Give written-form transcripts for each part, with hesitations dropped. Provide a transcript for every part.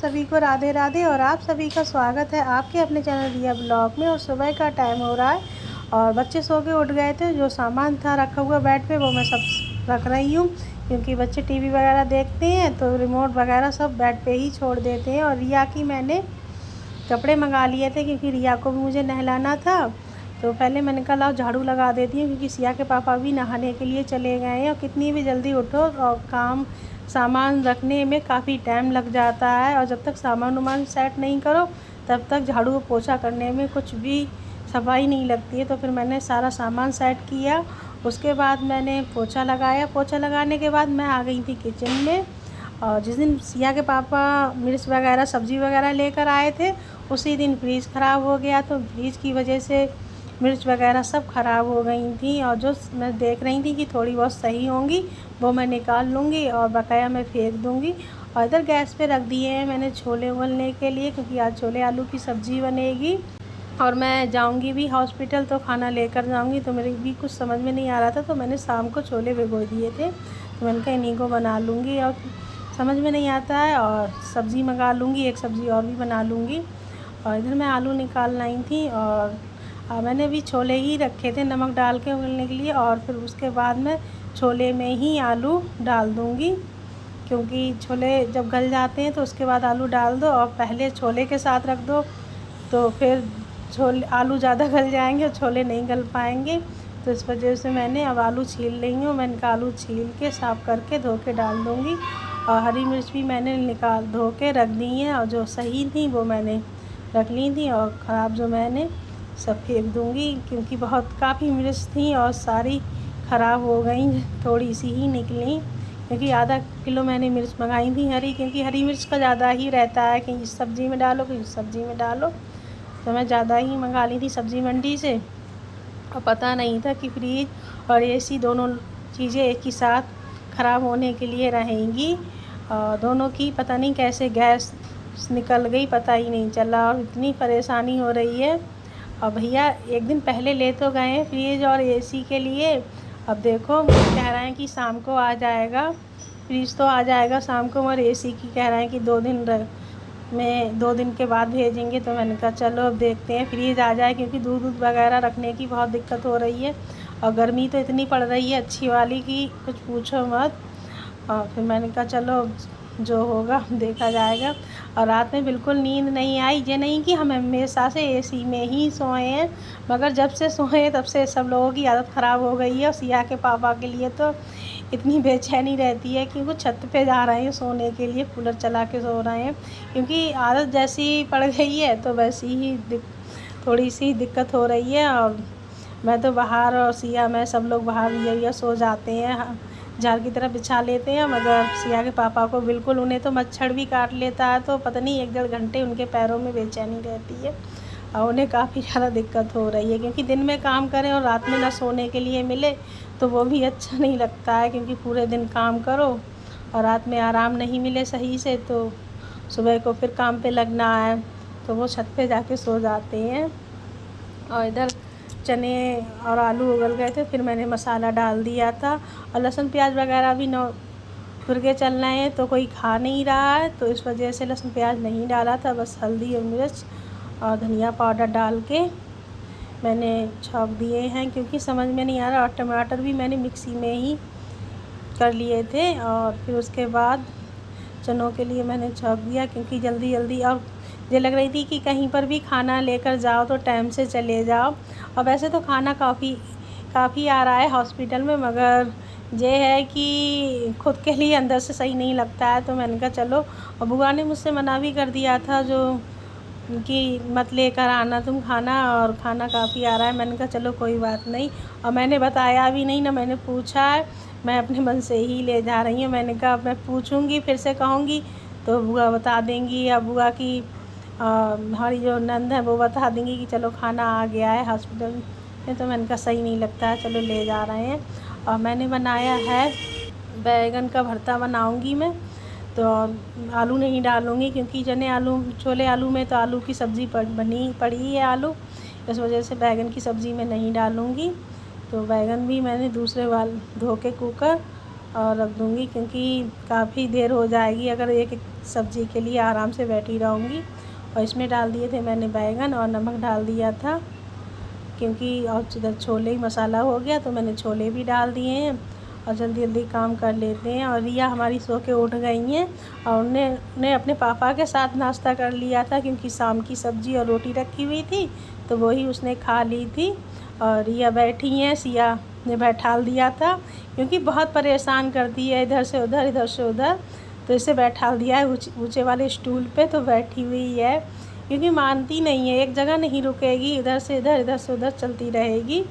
सभी को राधे राधे। और आप सभी का स्वागत है आपके अपने चैनल रिया ब्लॉग में। और सुबह का टाइम हो रहा है और बच्चे सो के उठ गए थे। जो सामान था रखा हुआ बेड पे वो मैं सब रख रही हूँ, क्योंकि बच्चे टीवी वगैरह देखते हैं तो रिमोट वगैरह सब बेड पे ही छोड़ देते हैं। और रिया की मैंने कपड़े मंगा लिए थे क्योंकि रिया को भी मुझे नहलाना था। तो पहले मैंने कहा लाओ झाड़ू लगा देती हूँ, क्योंकि सिया के पापा भी नहाने के लिए चले गए हैं। और कितनी भी जल्दी उठो और सामान रखने में काफ़ी टाइम लग जाता है, और जब तक सामान सेट नहीं करो तब तक झाड़ू पोछा करने में कुछ भी सफाई नहीं लगती है। तो फिर मैंने सारा सामान सेट किया, उसके बाद मैंने पोछा लगाया। पोछा लगाने के बाद मैं आ गई थी किचन में। और जिस दिन सिया के पापा मिर्च वगैरह सब्ज़ी वगैरह लेकर आए थे उसी दिन फ्रीज़ ख़राब हो गया, तो फ्रीज़ की वजह से मिर्च वगैरह सब ख़राब हो गई थी। और जो मैं देख रही थी कि थोड़ी बहुत सही होंगी वो मैं निकाल लूँगी और बकाया मैं फेंक दूँगी। और इधर गैस पे रख दिए हैं मैंने छोले उबलने के लिए, क्योंकि आज छोले आलू की सब्ज़ी बनेगी। और मैं जाऊंगी भी हॉस्पिटल तो खाना लेकर जाऊंगी, तो मेरे भी कुछ समझ में नहीं आ रहा था। तो मैंने शाम को छोले भिगो दिए थे, तो मैंने कहा इन्हीं को बना लूँगी। और समझ में नहीं आता है और सब्ज़ी मंगा लूँगी, एक सब्ज़ी और भी बना लूँगी। और इधर मैं आलू निकाल लाई थी, और मैंने भी छोले ही रखे थे नमक डाल के उबलने के लिए। और फिर उसके बाद मैं छोले में ही आलू डाल दूँगी, क्योंकि छोले जब गल जाते हैं तो उसके बाद आलू डाल दो। और पहले छोले के साथ रख दो तो फिर छोले आलू ज़्यादा गल जाएंगे और छोले नहीं गल पाएंगे। तो इस वजह से मैंने अब आलू छील रही हूँ। मैंने कहा आलू छील के साफ़ करके धो के डाल दूँगी। और हरी मिर्च भी मैंने धो के रख दी हैं, और जो सही थी वो मैंने रख ली थी, और ख़राब जो मैंने सब फेंक दूँगी, क्योंकि काफ़ी मिर्च थी और सारी ख़राब हो गई, थोड़ी सी ही निकली। क्योंकि आधा किलो मैंने मिर्च मंगाई थी हरी, क्योंकि हरी मिर्च का ज़्यादा ही रहता है कि इस सब्ज़ी में डालो कि इस सब्ज़ी में डालो। तो मैं ज़्यादा ही मंगा ली थी सब्ज़ी मंडी से, और पता नहीं था कि फ्रीज और एसी दोनों चीज़ें एक ही साथ ख़राब होने के लिए रहेंगी। दोनों की पता नहीं कैसे गैस निकल गई, पता ही नहीं चला, और इतनी परेशानी हो रही है। और भैया एक दिन पहले ले तो गए हैं फ्रिज और एसी के लिए, अब देखो कह रहे हैं कि शाम को आ जाएगा। फ्रिज तो आ जाएगा शाम को, और एसी की कह रहे हैं कि 2 दिन के बाद भेजेंगे। तो मैंने कहा चलो अब देखते हैं फ्रीज आ जाए, क्योंकि दूध वगैरह रखने की बहुत दिक्कत हो रही है। और गर्मी तो इतनी पड़ रही है अच्छी वाली कि कुछ पूछो मत। और फिर मैंने कहा चलो जो होगा देखा जाएगा। और रात में बिल्कुल नींद नहीं आई। ये नहीं कि हम हमेशा से एसी में ही सोए हैं, मगर जब से सोए तब से सब लोगों की आदत ख़राब हो गई है। और सिया के पापा के लिए तो इतनी बेचैनी रहती है कि वो छत पे जा रहे हैं सोने के लिए, कूलर चला के सो रहे हैं, क्योंकि आदत जैसी पड़ गई है तो वैसी ही थोड़ी सी दिक्कत हो रही है। और मैं तो बाहर, और सिया मैं सब लोग बाहर ये सो जाते हैं, झाड़ की तरह बिछा लेते हैं। मगर सिया के पापा को बिल्कुल, उन्हें तो मच्छर भी काट लेता है, तो पता नहीं 1-1.5 घंटे उनके पैरों में बेचैनी रहती है। और उन्हें काफ़ी ज़्यादा दिक्कत हो रही है, क्योंकि दिन में काम करें और रात में ना सोने के लिए मिले तो वो भी अच्छा नहीं लगता है। क्योंकि पूरे दिन काम करो और रात में आराम नहीं मिले सही से, तो सुबह को फिर काम पे लगना है, तो वो छत पे जाके सो जाते हैं। और इधर चने और आलू उबल गए थे, फिर मैंने मसाला डाल दिया था। और लहसुन प्याज वगैरह भी तुर के चल रहे हैं, तो कोई खा नहीं रहा है, तो इस वजह से लहसुन प्याज नहीं डाला था। बस हल्दी और मिर्च और धनिया पाउडर डाल के मैंने छौंक दिए हैं, क्योंकि समझ में नहीं आ रहा। और टमाटर भी मैंने मिक्सी में ही कर लिए थे। और फिर उसके बाद चनों के लिए मैंने छौंक दिया, क्योंकि जल्दी जल्दी, और ये लग रही थी कि कहीं पर भी खाना लेकर जाओ तो टाइम से चले जाओ। और वैसे तो खाना काफ़ी आ रहा है हॉस्पिटल में, मगर ये है कि खुद के लिए अंदर से सही नहीं लगता है। तो मैंने कहा चलो, और बुआ ने मुझसे मना भी कर दिया था जो कि मत लेकर आना तुम खाना, और खाना काफ़ी आ रहा है। मैंने कहा चलो कोई बात नहीं। और मैंने बताया भी नहीं ना, मैंने पूछा है, मैं अपने मन से ही ले जा रही हूँ। मैंने कहा मैं पूछूँगी फिर से कहूँगी तो बुआ बता देंगी, या बुआ की हमारी जो नंद है वो बता देंगी कि चलो खाना आ गया है हॉस्पिटल में। तो मैंने कहा सही नहीं लगता है, चलो ले जा रहे हैं। और मैंने बनाया है बैगन का भरता बनाऊँगी मैं, तो आलू नहीं डालूँगी, क्योंकि छोले आलू में तो आलू की सब्ज़ी बनी पड़ी है आलू, इस वजह से बैगन की सब्ज़ी में नहीं डालूँगी। तो बैगन भी मैंने दूसरे धो के कुकर और रख दूँगी, क्योंकि काफ़ी देर हो जाएगी अगर एक सब्ज़ी के लिए आराम से बैठी रहूँगी। और इसमें डाल दिए थे मैंने बैंगन और नमक डाल दिया था, क्योंकि और इधर छोले ही मसाला हो गया तो मैंने छोले भी डाल दिए हैं और जल्दी जल्दी काम कर लेते हैं। और रिया हमारी सो के उठ गई हैं और उन्हें अपने पापा के साथ नाश्ता कर लिया था, क्योंकि शाम की सब्ज़ी और रोटी रखी हुई थी तो वही उसने खा ली थी। और रिया बैठी हैं, सिया ने बैठाल दिया था, क्योंकि बहुत परेशान करती है इधर से उधर इधर से उधर, तो इसे बैठाल दिया है ऊँचे वाले स्टूल पे, तो बैठी हुई है, क्योंकि मानती नहीं है, एक जगह नहीं रुकेगी, इधर से उधर चलती रहेगी।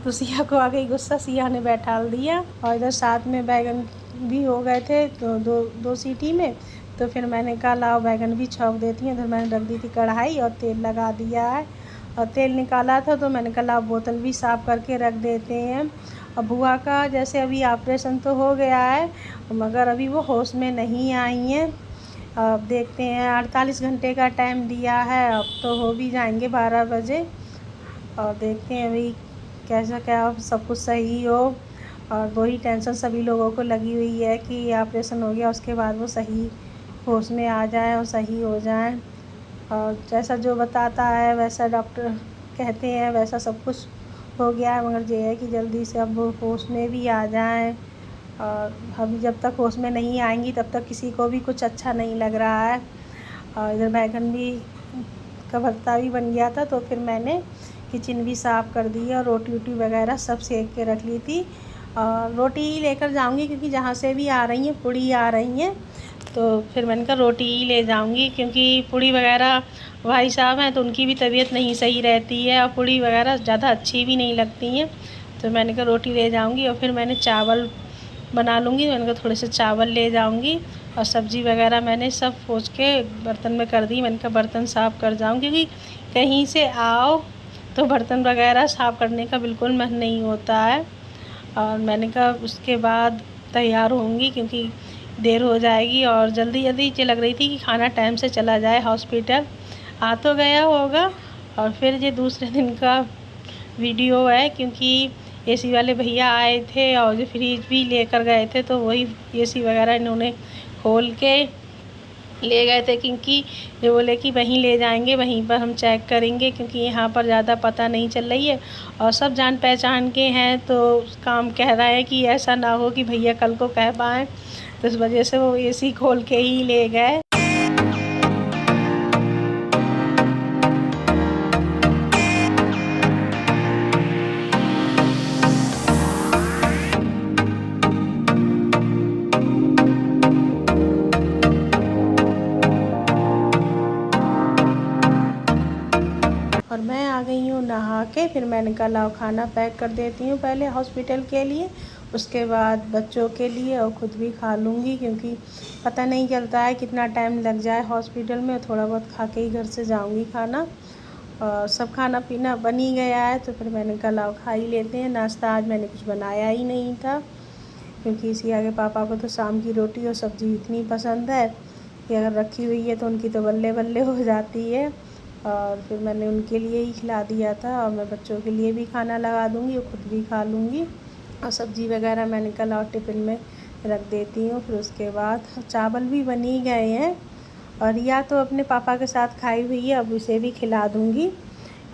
तो सिया को आ गई गुस्सा, सिया ने बैठाल दिया। और इधर साथ में बैगन भी हो गए थे तो दो सीटी में, तो फिर मैंने कहा लाओ बैगन भी छौंक देती हैं। इधर मैंने रख दी थी कढ़ाई और तेल लगा दिया है, और तेल निकाला था तो मैंने कहा लाओ बोतल भी साफ़ करके रख देते हैं। और बुआ का जैसे अभी ऑपरेशन तो हो गया है, मगर अभी वो होश में नहीं आई हैं। अब देखते हैं, 48 घंटे का टाइम दिया है, अब तो हो भी जाएंगे 12 बजे। और देखते हैं अभी कैसा क्या सब कुछ सही हो। और वही टेंशन सभी लोगों को लगी हुई है कि ऑपरेशन हो गया उसके बाद वो सही होश में आ जाए और सही हो जाए। और जैसा जो बताता है वैसा डॉक्टर कहते हैं वैसा सब कुछ हो गया है, मगर ये है कि जल्दी से अब वो होश में भी आ जाएं। और हम जब तक होश में नहीं आएंगी तब तक किसी को भी कुछ अच्छा नहीं लग रहा है। और इधर बैगन भी का भरता भी बन गया था, तो फिर मैंने किचन भी साफ़ कर दी है और रोटी वोटी वगैरह सब सेक के रख ली थी। रोटी ही लेकर जाऊंगी, क्योंकि जहाँ से भी आ रही हैं पूड़ी आ रही हैं, तो फिर मैंने कहा रोटी ही ले जाऊंगी, क्योंकि पूड़ी वगैरह भाई साहब हैं तो उनकी भी तबीयत नहीं सही रहती है और पूड़ी वगैरह ज़्यादा अच्छी भी नहीं लगती हैं, तो मैंने कहा रोटी ले जाऊंगी। और फिर मैंने चावल बना लूँगी, मैंने कहा थोड़े से चावल ले जाऊंगी। और सब्ज़ी वगैरह मैंने सब पोंछ के बर्तन में कर दी, मैंने कहा बर्तन साफ़ कर जाऊँ, क्योंकि कहीं से आओ तो बर्तन वगैरह साफ़ करने का बिल्कुल मन नहीं होता है। और मैंने कहा उसके बाद तैयार होंगी, क्योंकि देर हो जाएगी। और जल्दी जल्दी ये लग रही थी कि खाना टाइम से चला जाए हॉस्पिटल। आ तो गया होगा। और फिर ये दूसरे दिन का वीडियो है, क्योंकि एसी वाले भैया आए थे और जो फ्रिज भी लेकर गए थे, तो वही एसी वगैरह इन्होंने खोल के ले गए थे, क्योंकि ये बोले कि वहीं ले जाएंगे, वहीं पर हम चेक करेंगे, क्योंकि यहाँ पर ज़्यादा पता नहीं चल रही है और सब जान पहचान के हैं, तो काम कह रहा है कि ऐसा ना हो कि भैया कल को कह पाएँ, तो इस वजह से वो एसी खोल के ही ले गए। और मैं आ गई हूँ नहा के, फिर मैंने कहा लाओ खाना पैक कर देती हूँ पहले हॉस्पिटल के लिए, उसके बाद बच्चों के लिए और ख़ुद भी खा लूँगी, क्योंकि पता नहीं चलता है कितना टाइम लग जाए हॉस्पिटल में। थोड़ा बहुत खा के ही घर से जाऊँगी खाना। और सब खाना पीना बन ही गया है, तो फिर मैंने कहा लाओ खा ही लेते हैं। नाश्ता आज मैंने कुछ बनाया ही नहीं था, क्योंकि सिया के पापा को तो शाम की रोटी और सब्ज़ी इतनी पसंद है कि अगर रखी हुई है तो उनकी तो बल्ले बल्ले हो जाती है। और फिर मैंने उनके लिए ही खिला दिया था, और मैं बच्चों के लिए भी खाना लगा दूँगी और ख़ुद भी खा लूँगी। और सब्ज़ी वगैरह मैंने कल और टिफ़िन में रख देती हूँ। फिर उसके बाद चावल भी बन ही गए हैं, और रिया तो अपने पापा के साथ खाई हुई है, अब उसे भी खिला दूँगी।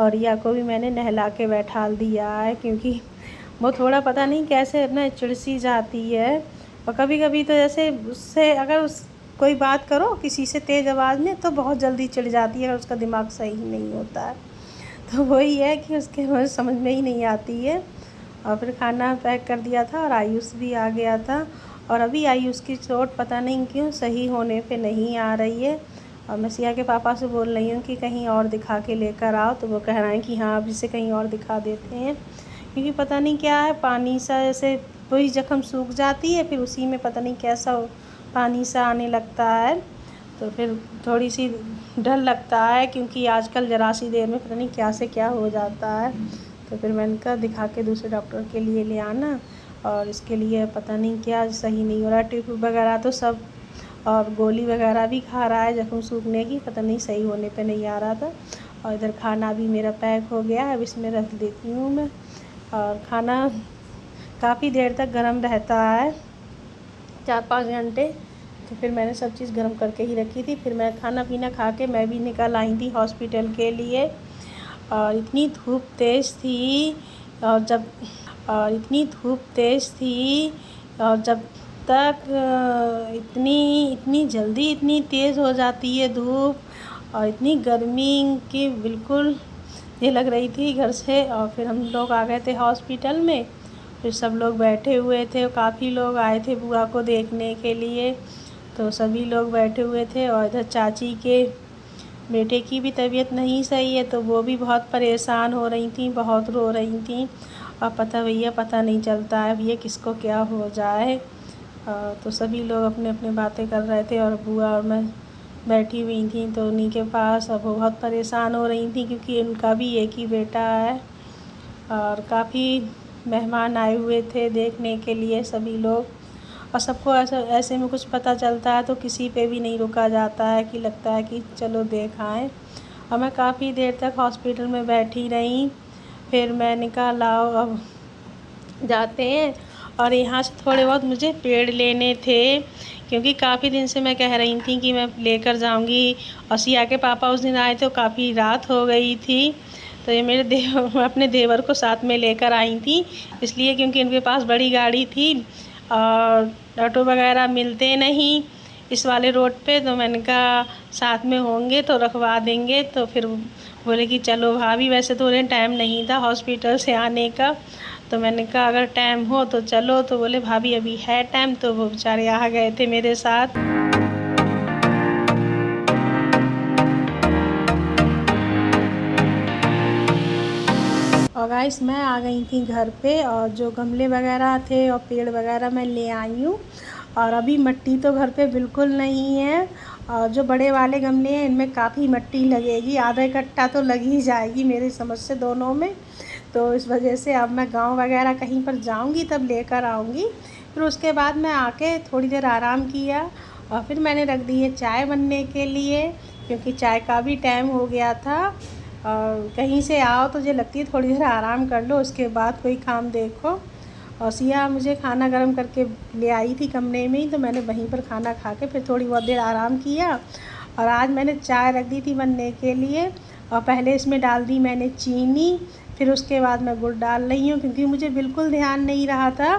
और रिया को भी मैंने नहला के बैठाल दिया है, क्योंकि वो थोड़ा पता नहीं कैसे ना चिड़सी जाती है। और कभी कभी तो जैसे उससे अगर कोई बात करो किसी से तेज़ आवाज़ में तो बहुत जल्दी चिढ़ जाती है, अगर उसका दिमाग सही नहीं होता है। तो वही है कि उसके मुझे समझ में ही नहीं आती है। और फिर खाना पैक कर दिया था और आयुष भी आ गया था। और अभी आयुष की चोट पता नहीं क्यों सही होने पे नहीं आ रही है। और मैं सिया के पापा से बोल रही हूँ कि कहीं और दिखा के लेकर आओ, तो वो कह रहे हैं कि हाँ अब इसे कहीं और दिखा देते हैं, क्योंकि पता नहीं क्या है, पानी सा जैसे वही जख्म सूख जाती है, फिर उसी में पता नहीं कैसा पानी सा आने लगता है, तो फिर थोड़ी सी डर लगता है, क्योंकि आजकल ज़रा सी देर में पता नहीं क्या से क्या हो जाता है। तो फिर मैंने कहा दिखा के दूसरे डॉक्टर के लिए ले आना, और इसके लिए पता नहीं क्या सही नहीं हो रहा, टिप वगैरह तो सब, और गोली वगैरह भी खा रहा है जख्म सूखने की, पता नहीं सही होने पे नहीं आ रहा था। और इधर खाना भी मेरा पैक हो गया है, अब इसमें रख देती हूँ मैं। और खाना काफ़ी देर तक गर्म रहता है, 4-5 घंटे तो फिर मैंने सब चीज़ गर्म करके ही रखी थी। फिर मैं खाना पीना खा के मैं भी निकल आई थी हॉस्पिटल के लिए। और इतनी धूप तेज़ थी और जब और इतनी धूप तेज़ थी और जब तक इतनी जल्दी इतनी तेज़ हो जाती है धूप और इतनी गर्मी कि बिल्कुल ये लग रही थी घर से। और फिर हम लोग आ गए थे हॉस्पिटल में। फिर सब लोग बैठे हुए थे, काफ़ी लोग आए थे बुआ को देखने के लिए, तो सभी लोग बैठे हुए थे। और इधर चाची के बेटे की भी तबीयत नहीं सही है, तो वो भी बहुत परेशान हो रही थी, बहुत रो रही थी। और पता नहीं चलता है भैया किसको क्या हो जाए। तो सभी लोग अपने अपने बातें कर रहे थे और बुआ और मैं बैठी हुई थी तो उन्हीं के पास। अब वो बहुत परेशान हो रही थी क्योंकि उनका भी एक ही बेटा है और काफ़ी मेहमान आए हुए थे देखने के लिए सभी लोग। और सबको ऐसे में कुछ पता चलता है तो किसी पे भी नहीं रुका जाता है कि लगता है कि चलो देख आएँ। और मैं काफ़ी देर तक हॉस्पिटल में बैठी रही। फिर मैंने कहा लाओ अब जाते हैं। और यहाँ से थोड़े बहुत मुझे पेड़ लेने थे क्योंकि काफ़ी दिन से मैं कह रही थी कि मैं लेकर जाऊँगी। और सिया के पापा उस दिन आए तो काफ़ी रात हो गई थी, तो ये मेरे मैं अपने देवर को साथ में लेकर आई थी इसलिए क्योंकि उनके पास बड़ी गाड़ी थी और ऑटो वगैरह मिलते नहीं इस वाले रोड पे। तो मैंने कहा साथ में होंगे तो रखवा देंगे। तो फिर बोले कि चलो भाभी, वैसे तो उन्हें टाइम नहीं था हॉस्पिटल से आने का, तो मैंने कहा अगर टाइम हो तो चलो। तो बोले भाभी अभी है टाइम, तो वो बेचारे आ गए थे मेरे साथ। और गाइस मैं आ गई थी घर पे और जो गमले वगैरह थे और पेड़ वगैरह मैं ले आई हूँ। और अभी मिट्टी तो घर पे बिल्कुल नहीं है और जो बड़े वाले गमले हैं इनमें काफ़ी मिट्टी लगेगी, आधा कट्टा तो लग ही जाएगी मेरी समझ से दोनों में। तो इस वजह से अब मैं गांव वगैरह कहीं पर जाऊंगी तब लेकर आऊँगी। फिर उसके बाद मैं आके थोड़ी देर आराम किया और फिर मैंने रख दी है चाय बनने के लिए क्योंकि चाय का भी टाइम हो गया था। और कहीं से आओ तो मुझे लगती है थोड़ी देर आराम कर लो, उसके बाद कोई काम देखो। और सिया मुझे खाना गर्म करके ले आई थी कमरे में ही, तो मैंने वहीं पर खाना खा के फिर थोड़ी बहुत देर आराम किया। और आज मैंने चाय रख दी थी बनने के लिए और पहले इसमें डाल दी मैंने चीनी, फिर उसके बाद मैं गुड़ डाल रही हूँ क्योंकि मुझे बिल्कुल ध्यान नहीं रहा था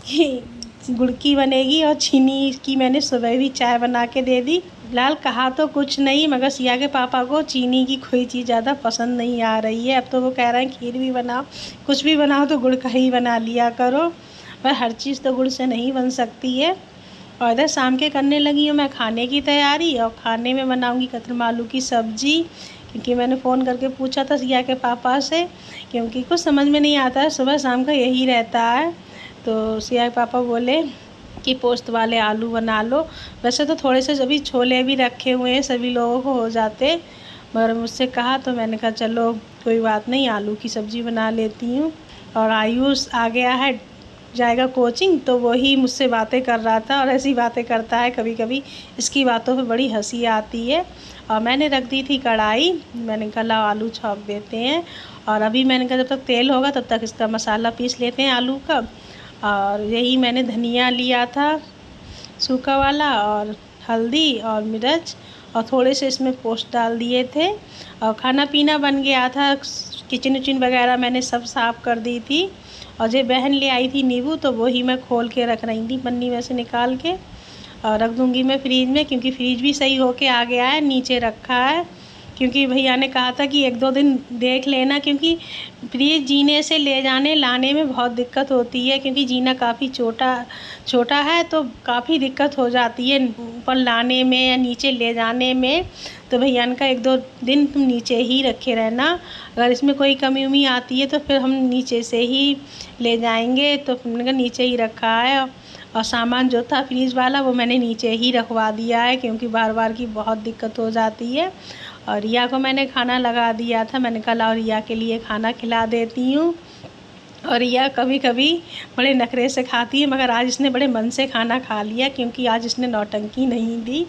कि गुड़ की बनेगी। और चीनी की मैंने सुबह भी चाय बना के दे दी। फिलहाल कहा तो कुछ नहीं, मगर सिया के पापा को चीनी की कोई चीज़ ज़्यादा पसंद नहीं आ रही है। अब तो वो कह रहे हैं खीर भी बनाओ, कुछ भी बनाओ तो गुड़ का ही बना लिया करो, पर हर चीज़ तो गुड़ से नहीं बन सकती है। और इधर शाम के करने लगी हूँ मैं खाने की तैयारी। और खाने में बनाऊँगी कतरम आलू की सब्ज़ी क्योंकि मैंने फ़ोन करके पूछा था सिया के पापा से क्योंकि कुछ समझ में नहीं आता है, सुबह शाम का यही रहता है। तो सिया के पापा बोले कि पोस्त वाले आलू बना लो। वैसे तो थोड़े से अभी छोले भी रखे हुए हैं, सभी लोगों को हो जाते, मगर मुझसे कहा तो मैंने कहा चलो कोई बात नहीं, आलू की सब्ज़ी बना लेती हूँ। और आयुष आ गया है, जाएगा कोचिंग, तो वही मुझसे बातें कर रहा था और ऐसी बातें करता है कभी कभी, इसकी बातों पे बड़ी हंसी आती है। और मैंने रख दी थी कढ़ाई, मैंने कहा लाओ आलू छौंक देते हैं। और अभी मैंने कहा जब तक तेल होगा तब तक इसका मसाला पीस लेते हैं आलू का। और यही मैंने धनिया लिया था सूखा वाला और हल्दी और मिर्च और थोड़े से इसमें पोस्ट डाल दिए थे। और खाना पीना बन गया था, किचन विचन वगैरह मैंने सब साफ़ कर दी थी। और जो बहन ले आई थी नींबू, तो वही मैं खोल के रख रही थी पन्नी में से निकाल के, और रख दूँगी मैं फ्रीज में क्योंकि फ्रीज भी सही होके आ गया है, नीचे रखा है क्योंकि भैया ने कहा था कि 1-2 दिन देख लेना क्योंकि फ्रीज जीने से ले जाने लाने में बहुत दिक्कत होती है क्योंकि जीना काफ़ी छोटा है, तो काफ़ी दिक्कत हो जाती है ऊपर लाने में या नीचे ले जाने में। तो भैया ने कहा 1-2 दिन तुम नीचे ही रखे रहना, अगर इसमें कोई कमी उमी आती है तो फिर हम नीचे से ही ले जाएंगे। तो मैंने कहा नीचे ही रखा है। और सामान जो था फ्रीज वाला वो मैंने नीचे ही रखवा दिया है क्योंकि बार बार की बहुत दिक्कत हो जाती है। और रिया को मैंने खाना लगा दिया था, मैंने कहा लाओ रिया के लिए खाना खिला देती हूँ। और रिया कभी कभी बड़े नखरे से खाती है, मगर आज इसने बड़े मन से खाना खा लिया क्योंकि आज इसने नौटंकी नहीं दी।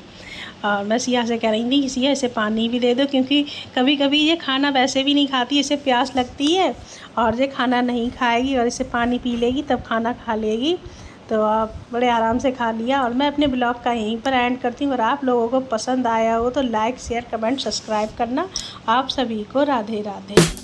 और मैं सिया से कह रही थी कि सिया इसे पानी भी दे दो क्योंकि कभी कभी ये खाना वैसे भी नहीं खाती, इसे प्यास लगती है और ये खाना नहीं खाएगी और इसे पानी पी लेगी तब खाना खा लेगी। तो आप बड़े आराम से खा लिया। और मैं अपने ब्लॉग का यहीं पर एंड करती हूँ। और आप लोगों को पसंद आया हो तो लाइक शेयर कमेंट सब्सक्राइब करना। आप सभी को राधे राधे।